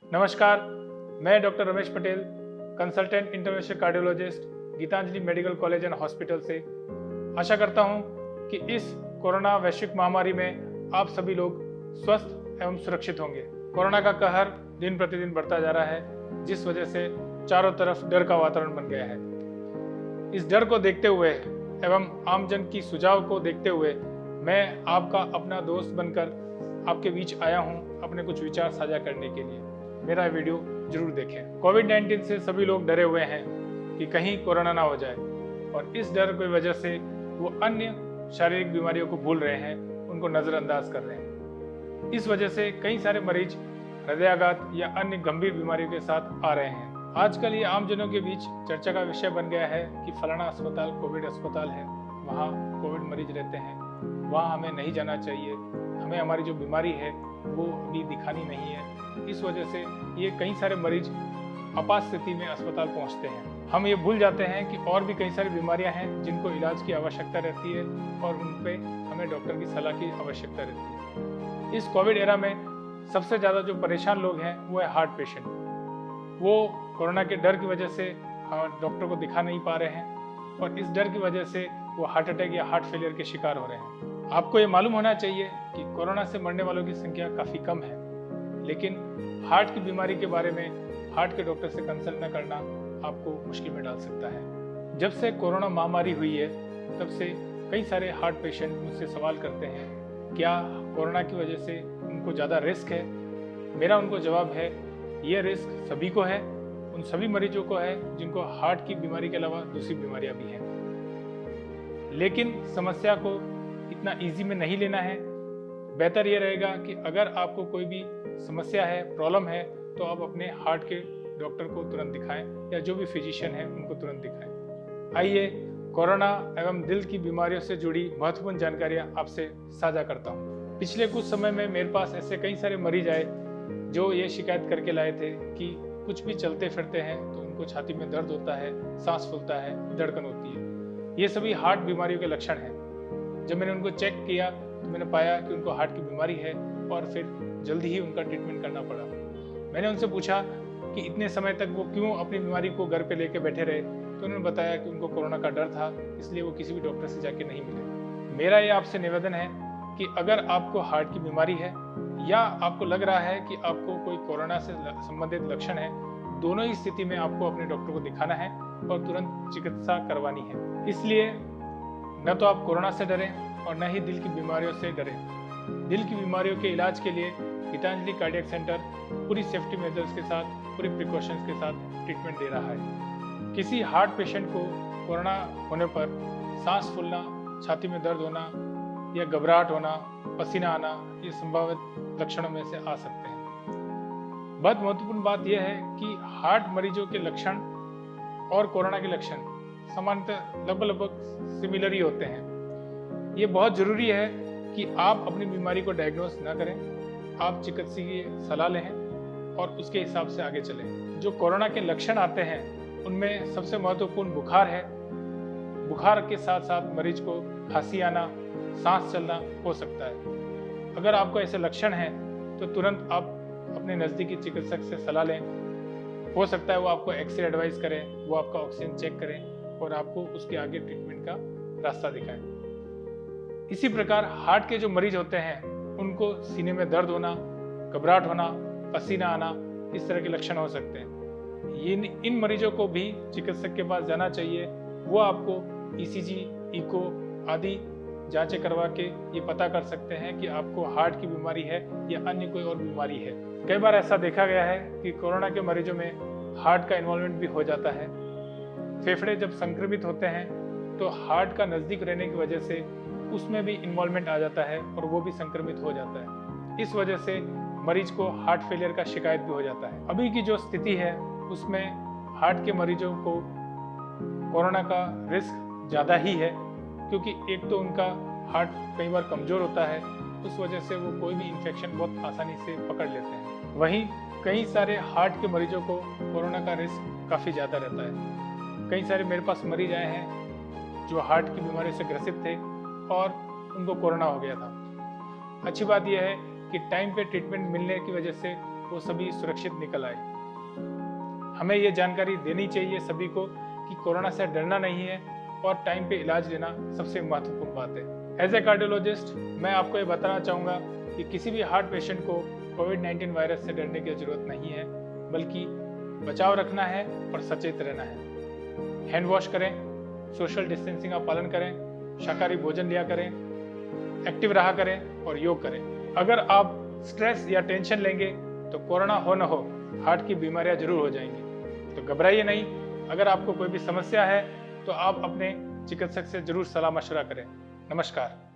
नमस्कार, मैं doctor Ramesh Patel, consultant interventional cardiologist, Geetanjali medical college and hospital से आशा करता हूं कि इस कोरोना वैश्विक महामारी में आप सभी लोग स्वस्थ एवं सुरक्षित होंगे। कोरोना का कहर दिन प्रतिदिन बढ़ता जा रहा है, जिस वजह से चारों तरफ डर का वातावरण बन गया है। इस डर को देखते हुए एवं आमजन की सुझाव को देखते हुए मैं आपका अपना दोस्त बनकर आपके बीच आया हूं अपने कुछ विचार साझा करने के लिए। मेरा वीडियो जरूर देखें। कोविड-19 से सभी लोग डरे हुए हैं कि कहीं कोरोना ना हो जाए, और इस डर की वजह से वो अन्य शारीरिक बीमारियों को भूल रहे हैं, उनको नज़रअंदाज कर रहे हैं। इस वजह से कई सारे मरीज हृदयाघात या अन्य गंभीर बीमारियों के साथ आ रहे हैं। आजकल ये आमजनों के बीच चर्चा का विषय बन गया है कि फलाना अस्पताल कोविड अस्पताल है, वहाँ कोविड मरीज रहते हैं, वहाँ हमें नहीं जाना चाहिए, हमें हमारी जो बीमारी है वो अभी दिखानी नहीं है। इस वजह से ये कई सारे मरीज आपात स्थिति में अस्पताल पहुंचते हैं। हम ये भूल जाते हैं कि और भी कई सारी बीमारियां हैं जिनको इलाज की आवश्यकता रहती है और उन पे हमें डॉक्टर की सलाह की आवश्यकता रहती है। इस कोविड एरा में सबसे ज़्यादा जो परेशान लोग हैं वो है हार्ट पेशेंट। वो कोरोना के डर की वजह से डॉक्टर को दिखा नहीं पा रहे हैं, और इस डर की वजह से वो हार्ट अटैक या हार्ट फेलियर के शिकार हो रहे हैं। आपको ये मालूम होना चाहिए कि कोरोना से मरने वालों की संख्या काफ़ी कम है, लेकिन हार्ट की बीमारी के बारे में हार्ट के डॉक्टर से कंसल्ट न करना आपको मुश्किल में डाल सकता है। जब से कोरोना महामारी हुई है, तब से कई सारे हार्ट पेशेंट मुझसे सवाल करते हैं, क्या कोरोना की वजह से उनको ज़्यादा रिस्क है? मेरा उनको जवाब है, ये रिस्क सभी को है, उन सभी मरीजों को है जिनको हार्ट की बीमारी के अलावा दूसरी बीमारियां भी हैं। लेकिन समस्या को इतना ईजी में नहीं लेना है। बेहतर ये रहेगा कि अगर आपको कोई भी समस्या है, प्रॉब्लम है, तो आप अपने हार्ट के डॉक्टर को तुरंत दिखाएं या जो भी फिजिशियन है उनको तुरंत दिखाएं। आइए कोरोना एवं दिल की बीमारियों से जुड़ी महत्वपूर्ण जानकारियां आपसे साझा करता हूं। पिछले कुछ समय में मेरे पास ऐसे कई सारे मरीज आए जो ये शिकायत करके लाए थे कि कुछ भी चलते फिरते हैं तो उनको छाती में दर्द होता है, सांस फूलता है, धड़कन होती है। ये सभी हार्ट बीमारियों के लक्षण हैं। जब मैंने उनको चेक किया तो मैंने पाया कि उनको हार्ट की बीमारी है, और फिर जल्दी ही उनका ट्रीटमेंट करना पड़ा। मैंने उनसे पूछा कि इतने समय तक वो क्यों अपनी बीमारी को घर पे लेके बैठे रहे, तो उन्होंने बताया कि उनको कोरोना का डर था, इसलिए वो किसी भी डॉक्टर से जाके नहीं मिले। मेरा ये आपसे निवेदन है कि अगर आपको हार्ट की बीमारी है या आपको लग रहा है कि आपको कोई कोरोना से संबंधित लक्षण है, दोनों ही स्थिति में आपको अपने डॉक्टर को दिखाना है और तुरंत चिकित्सा करवानी है। इसलिए न तो आप कोरोना से डरें और न ही दिल की बीमारियों से डरें। दिल की बीमारियों के इलाज के लिए गीतांजलि कार्डियक सेंटर पूरी सेफ्टी मेजर्स के साथ, पूरी प्रिकॉशंस के साथ ट्रीटमेंट दे रहा है। किसी हार्ट पेशेंट को कोरोना होने पर सांस फूलना, छाती में दर्द होना या घबराहट होना, पसीना आना, ये संभावित लक्षणों में से आ सकते हैं। बहुत महत्वपूर्ण बात यह है कि हार्ट मरीजों के लक्षण और कोरोना के लक्षण सामान्यतः लगभग सिमिलर ही होते हैं। ये बहुत जरूरी है कि आप अपनी बीमारी को डायग्नोस ना करें, आप चिकित्सकीय सलाह लें और उसके हिसाब से आगे चलें। जो कोरोना के लक्षण आते हैं उनमें सबसे महत्वपूर्ण बुखार है। बुखार के साथ साथ मरीज को खांसी आना, सांस चलना हो सकता है। अगर आपको ऐसे लक्षण हैं तो तुरंत आप अपने नज़दीकी चिकित्सक से सलाह लें। हो सकता है वो आपको एक्सरे एडवाइस करें, वो आपका ऑक्सीजन चेक करें और आपको उसके आगे ट्रीटमेंट का रास्ता दिखाएं। इसी प्रकार हार्ट के जो मरीज होते हैं उनको सीने में दर्द होना, घबराहट होना, पसीना आना, इस तरह के लक्षण हो सकते हैं। इन मरीजों को भी चिकित्सक के पास जाना चाहिए। वो आपको ईसीजी, इको आदि जांचें करवा के ये पता कर सकते हैं कि आपको हार्ट की बीमारी है या अन्य कोई और बीमारी है। कई बार ऐसा देखा गया है कि कोरोना के मरीजों में हार्ट का इन्वॉल्वमेंट भी हो जाता है। फेफड़े जब संक्रमित होते हैं तो हार्ट का नज़दीक रहने की वजह से उसमें भी इन्वॉल्वमेंट आ जाता है और वो भी संक्रमित हो जाता है। इस वजह से मरीज को हार्ट फेलियर का शिकायत भी हो जाता है। अभी की जो स्थिति है उसमें हार्ट के मरीजों को कोरोना का रिस्क ज़्यादा ही है, क्योंकि एक तो उनका हार्ट कई बार कमज़ोर होता है, उस वजह से वो कोई भी इन्फेक्शन बहुत आसानी से पकड़ लेते हैं। वहीं कई सारे हार्ट के मरीजों को कोरोना का रिस्क काफ़ी ज़्यादा रहता है। कई सारे मेरे पास मरीज आए हैं जो हार्ट की बीमारी से ग्रसित थे और उनको कोरोना हो गया था। अच्छी बात यह है कि टाइम पे ट्रीटमेंट मिलने की वजह से वो सभी सुरक्षित निकल आए। हमें ये जानकारी देनी चाहिए सभी को कि कोरोना से डरना नहीं है और टाइम पे इलाज लेना सबसे महत्वपूर्ण बात है। एज ए कार्डियोलॉजिस्ट मैं आपको ये बताना चाहूँगा कि किसी भी हार्ट पेशेंट को कोविड-19 वायरस से डरने की जरूरत नहीं है, बल्कि बचाव रखना है और सचेत रहना है। हैंड वॉश करें, सोशल डिस्टेंसिंग का पालन करें, शाकाहारी भोजन लिया करें, एक्टिव रहा करें और योग करें। अगर आप स्ट्रेस या टेंशन लेंगे तो कोरोना हो न हो हार्ट की बीमारियां जरूर हो जाएंगी। तो घबराइए नहीं। अगर आपको कोई भी समस्या है तो आप अपने चिकित्सक से जरूर सलाह मशवरा करें। नमस्कार।